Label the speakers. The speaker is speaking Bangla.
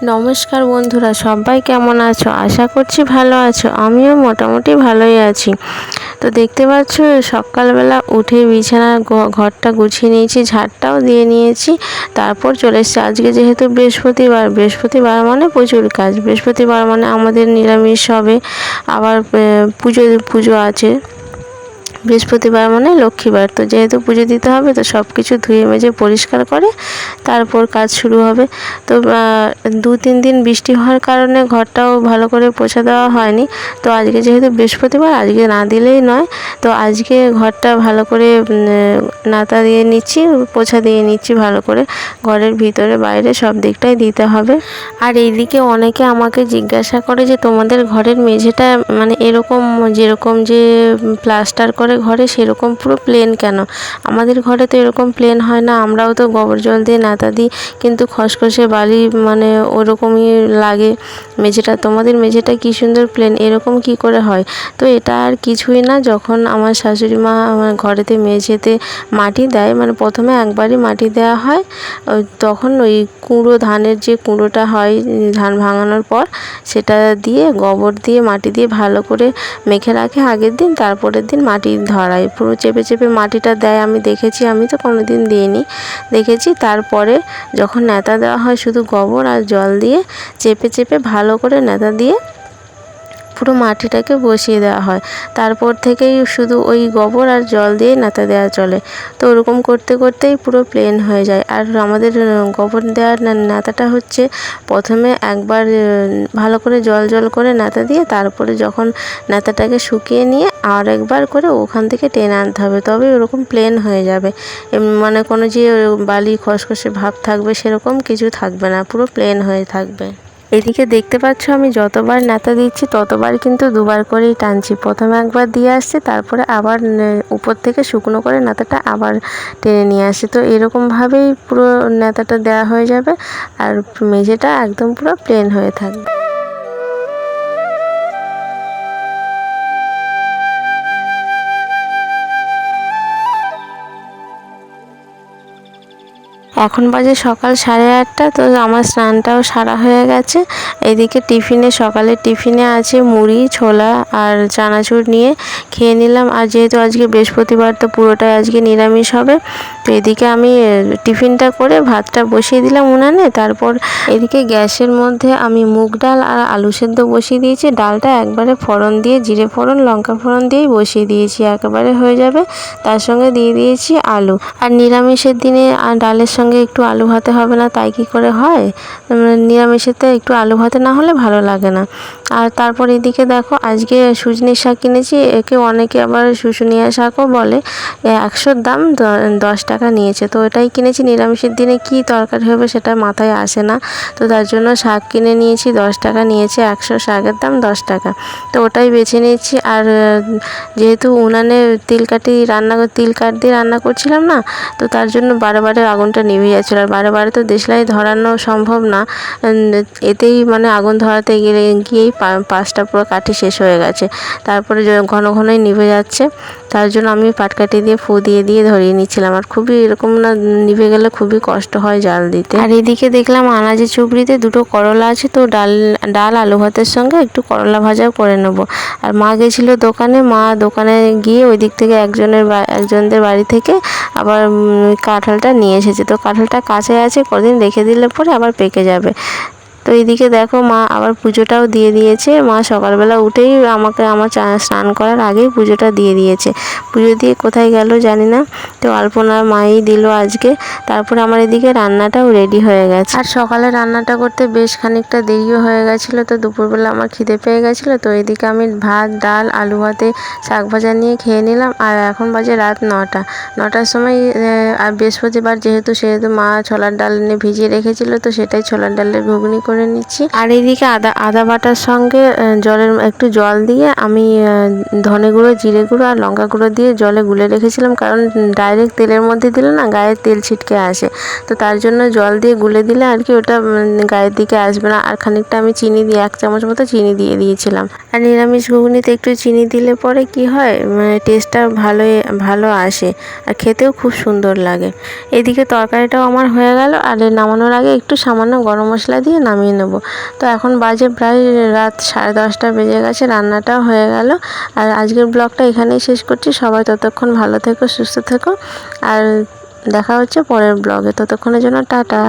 Speaker 1: নমস্কার বন্ধুরা, সবাই কেমন আছো? আশা করছি ভালো আছো। আমিও মোটামুটি ভালোই আছি। তো দেখতে পাচ্ছ সকালবেলা উঠে বিছানার ঘরটা গুছিয়ে নিয়েছি, ঝাড়টাও দিয়ে নিয়েছি। তারপর চলে এসেছি। আজকে যেহেতু বৃহস্পতিবার মানে প্রচুর কাজ। বৃহস্পতিবার মানে আমাদের নিরামিষ হবে, আবার পুজো আছে। বৃহস্পতিবার মানে লক্ষ্মীবার, তো যেহেতু পুজো দিতে হবে তো সব কিছু ধুয়ে মেজে পরিষ্কার করে তারপর কাজ শুরু হবে। তো 2-3 দিন বৃষ্টি হওয়ার কারণে ঘরটাও ভালো করে পোছা দেওয়া হয়নি। তো আজকে যেহেতু বৃহস্পতিবার, আজকে না দিলেই নয়। তো আজকে ঘরটা ভালো করে নাতা দিয়ে নিচ্ছি, পোছা দিয়ে নিচ্ছি ভালো করে। ঘরের ভিতরে বাইরে সব দিকটাই দিতে হবে। আর এইদিকে অনেকে আমাকে জিজ্ঞাসা করে যে তোমাদের ঘরের মেঝেটা মানে এরকম, যেরকম যে প্লাস্টার করে ঘরে সেরকম পুরো প্লেন কেন? আমাদের ঘরে তো এরকম প্লেন হয় না, আমরাও তো গোবর জল দিয়ে ন্যাতা দিই, কিন্তু খসখসে বালি মানে ওরকমই লাগে মেঝেটা। তোমাদের মেঝেটা কি সুন্দর প্লেন, এরকম কি করে হয়? তো এটা আর কিছুই না, যখন আমার শাশুড়ি মা আমার ঘরেতে মেঝেতে মাটি দেয়, মানে প্রথমে একবারই মাটি দেওয়া হয়, তখন ওই কুঁড়ো ধানের যে কুঁড়োটা হয় ধান ভাঙানোর পর, সেটা দিয়ে গোবর দিয়ে মাটি দিয়ে ভালো করে মেখে রাখে আগের দিন, তারপরের দিন মাটি ধরায় পুরো চেপে চেপে মাটিটা দেয়। আমি দেখেছি, আমি তো কোনো দিন দিইনি, দেখেছি। তারপরে যখন ন্যাতা দেওয়া হয় শুধু গোবর আর জল দিয়ে চেপে চেপে ভালো করে ন্যাতা দিয়ে পুরো মাটিটাকে বসিয়ে দেওয়া হয়। তারপর থেকেই শুধু ওই গোবর আর জল দিয়ে ন্যাতা দেওয়া চলে। তো ওরকম করতে করতেই পুরো প্লেন হয়ে যায়। আর আমাদের গোবর দেওয়ার ন্যাতাটা হচ্ছে প্রথমে একবার ভালো করে জল করে ন্যাতা দিয়ে, তারপরে যখন ন্যাতাটাকে শুকিয়ে নিয়ে আর একবার করে ওখান থেকে টেনে আনতে হবে, তবে ওরকম প্লেন হয়ে যাবে। মানে কোনো যে বালি খসখসে ভাব থাকবে সেরকম কিছু থাকবে না, পুরো প্লেন হয়ে থাকবে। এদিকে দেখতে পাচ্ছ আমি যতবার ন্যাতা দিচ্ছি ততবার কিন্তু দুবার করেই টানছি। প্রথমে একবার দিয়ে আসছি, তারপরে আবার উপর থেকে শুকনো করে ন্যাতাটা আবার টেনে নিয়ে আসছি। তো এরকমভাবেই পুরো ন্যাতাটা দেওয়া হয়ে যাবে আর মেঝেটা একদম পুরো প্লেন হয়ে থাকবে। এখন বাজে সকাল 8:30। তো আমার স্নানটাও সারা হয়ে গেছে। এদিকে সকালের টিফিনে আছে মুড়ি, ছোলা আর চানাচুর নিয়ে খেয়ে নিলাম। আর যেহেতু আজকে বৃহস্পতিবার তো পুরোটাই আজকে নিরামিষ হবে। তো এদিকে আমি টিফিনটা করে ভাতটা বসিয়ে দিলাম উনানে। তারপর এদিকে গ্যাসের মধ্যে আমি মুগ ডাল আর আলু সেদ্ধ বসিয়ে দিয়েছি। ডালটা একবারে ফোড়ন দিয়ে, জিরে ফোড়ন লঙ্কা ফোড়ন দিয়েই বসিয়ে দিয়েছি, একেবারে হয়ে যাবে। তার সঙ্গে দিয়ে দিয়েছি আলু। আর নিরামিষের দিনে ডালের সঙ্গে একটু আলু ভাতে হবে না, তাই কি করে হয়? নিরামিষেতে একটু আলু ভাতে না হলে ভালো লাগে না। আর তারপর এদিকে দেখো আজকে সুজনির শাক কিনেছি। একে অনেকে আবার শুশুনিয়া শাকও বলে। 100-র দাম 10 টাকা নিয়েছে। তো এটাই কিনেছি। নিরামিষের দিনে কি তরকারি হবে সেটা মাথায় আসে না, তো তার জন্য শাক কিনে নিয়েছি। 10 টাকা নিয়েছে 100, শাকের দাম 10 টাকা। তো ওটাই বেছে নিয়েছি। আর যেহেতু উনানে তিল কাঠ দিয়ে রান্না করছিলাম না, তো তার জন্য বারে আগুনটা নিভে যাচ্ছিলো। আর বারে তো দেশলাই ধরানো সম্ভব না, এতেই মানে আগুন ধরাতে গিয়েই 5টা পুরো কাঠি শেষ হয়ে গেছে। তারপরে ঘনই নিভে যাচ্ছে, তার জন্য আমি পাটকাঠি দিয়ে ফু দিয়ে ধরিয়ে নিচ্ছিলাম। আর খুবই এরকম না, নিভে গেলে খুবই কষ্ট হয় জাল দিতে। আর এদিকে দেখলাম আনাজে চুবড়িতে 2টো করলা আছে, তো ডাল আলু ভাতের সঙ্গে একটু করলা ভাজাও করে নেবো। আর মা গেছিলো দোকানে, গিয়ে ওই দিক থেকে একজনদের বাড়ি থেকে আবার কাঁঠালটা নিয়ে এসেছে। তো কাঁঠালটা কাঁচাই আছে, কদিন রেখে দিলে পরে আবার পেকে যাবে। তো এইদিকে দেখো মা আবার পুজোটাও দিয়ে দিয়েছে। মা সকালবেলা উঠেই আমার স্নান করার আগেই পুজোটা দিয়ে দিয়েছে। পুজো দিয়ে কোথায় গেল জানি না, তো আলপনা মাই দিল আজকে। তারপর আমার এদিকে রান্নাটাও রেডি হয়ে গেছে। আর সকালে রান্নাটা করতে বেশ খানিকটা দেরিও হয়ে গেছিলো, তো দুপুরবেলা আমার খিদে পেয়ে গেছিলো। তো এদিকে আমি ভাত, ডাল, আলু ভাতে শাক ভাজা নিয়ে খেয়ে নিলাম। আর এখন বাজে রাত 9টার সময়। আর বৃহস্পতিবার যেহেতু মা ছোলার ডাল এনে ভিজিয়ে রেখেছিল, তো সেটাই ছোলার ডালের ঘুগনি করে নিচ্ছি। আর এইদিকে আদা বাটার সঙ্গে একটু জল দিয়ে আমি ধনে গুঁড়ো, জিরে গুঁড়ো আর লঙ্কা গুঁড়ো দিয়ে জলে গুলে রেখেছিলাম, কারণ ডাইরেক্ট তেলের মধ্যে দিলে না গায়ে তেল ছিটকে আসে। তো তার জন্য জল দিয়ে গুলে দিলে আর কি ওটা গায়ের দিকে আসবে না। আর খানিকটা আমি চিনি দিয়ে 1 চামচ মতো চিনি দিয়ে দিয়েছিলাম। আর নিরামিষ ঘুগনিতে একটু চিনি দিলে পরে কি হয়, মানে টেস্টটা ভালো আসে আর খেতেও খুব সুন্দর লাগে। এদিকে তরকারিটাও আমার হয়ে গেল। আর নামানোর আগে একটু সামান্য গরম মশলা দিয়ে নামিয়ে ঘুমিয়ে নেব। তো এখন বাজে প্রায় রাত 10:30 বেজে গেছে, রান্নাটাও হয়ে গেল। আর আজকের ব্লগটা এখানেই শেষ করছি। সবাই ততক্ষণ ভালো থেকো, সুস্থ থেকো, আর দেখা হচ্ছে পরের ব্লগে। ততক্ষণের জন্য টাটা।